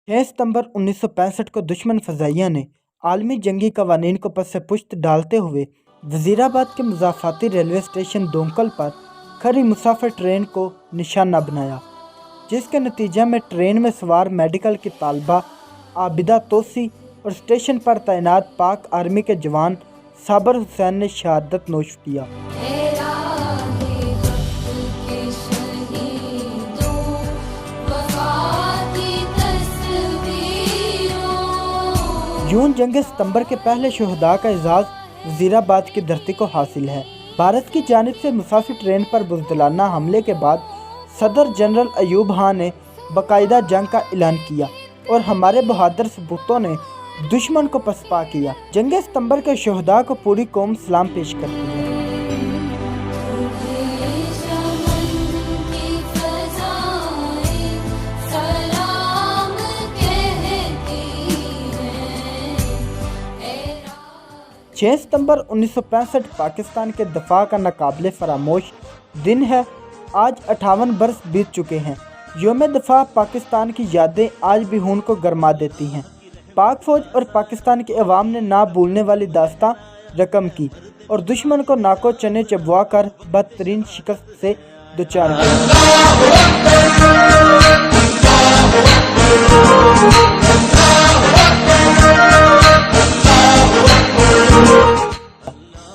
6 सितंबर 1965 को दुश्मन फजाइया ने आलमी जंगी कवानीन को पस से पुश्त डालते हुए वजीराबाद के मुजाफाती रेलवे स्टेशन दोंकल पर खड़ी मुसाफिर ट्रेन को निशाना बनाया, जिसके नतीजे में ट्रेन में सवार मेडिकल की तालबा आबिदा तोसी और स्टेशन पर तैनात पाक आर्मी के जवान साबर हुसैन ने शहादत नोश किया। यूं जंग सितंबर के पहले शहदा का एजाज़ वजीराबाद की धरती को हासिल है। भारत की जानिब से मुसाफिर ट्रेन पर बुज़दिलाना हमले के बाद सदर जनरल अयूब खान ने बाकायदा जंग का ऐलान किया और हमारे बहादुर सपूतों ने दुश्मन को पसपा किया। जंग सितंबर के शहदा को पूरी कौम सलाम पेश करती है। छः सितंबर 1965 पाकिस्तान के दफा का नाकाबिले फरामोश दिन है। आज 58 बरस बीत चुके हैं। यौम दफा पाकिस्तान की यादें आज भी खून को गरमा देती हैं। पाक फौज और पाकिस्तान के अवाम ने ना भूलने वाली दास्तां रकम की और दुश्मन को नाको चने चबवा कर बदतरीन शिकस्त से दुचार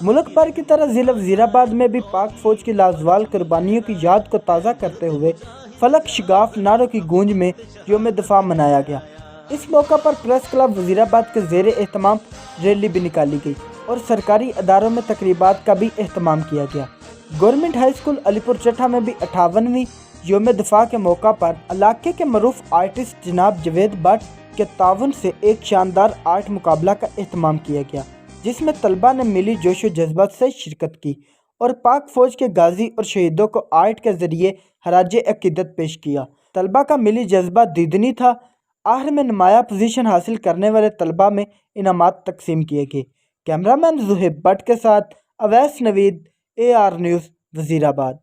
मुल्क भर की तरह ज़िला वज़ीराबाद में भी पाक फौज की लाजवाल कुर्बानियों की याद को ताज़ा करते हुए फलक शगाफ नारों की गूंज में यौम दफा मनाया गया। इस मौका पर प्रेस क्लब वज़ीराबाद के ज़ेर एहतमाम रैली भी निकाली गई और सरकारी अदारों में तकरीबात का भी एहतमाम किया गया। Government high school Alipur Chattha में भी 58वीं यौम दफा के मौका पर इलाके के मरूफ आर्टिस्ट जनाब जवेद भट्ट के ताउन से एक शानदार आर्ट मुकाबला का एहतमाम किया गया, जिसमें तलबा ने मिली जोशो जज्बा से शिरकत की और पाक फौज के गाजी और शहीदों को आर्ट के जरिए हराज अकीदत पेश किया। तलबा का मिली जज्बा दीदनी था। आखिर में नुमाया पोजीशन हासिल करने वाले तलबा में इनामात तकसीम किए गए। कैमरामैन ज़ुहैब भट्ट के साथ अवैस नवीद, AR न्यूज़, वज़ीराबाद।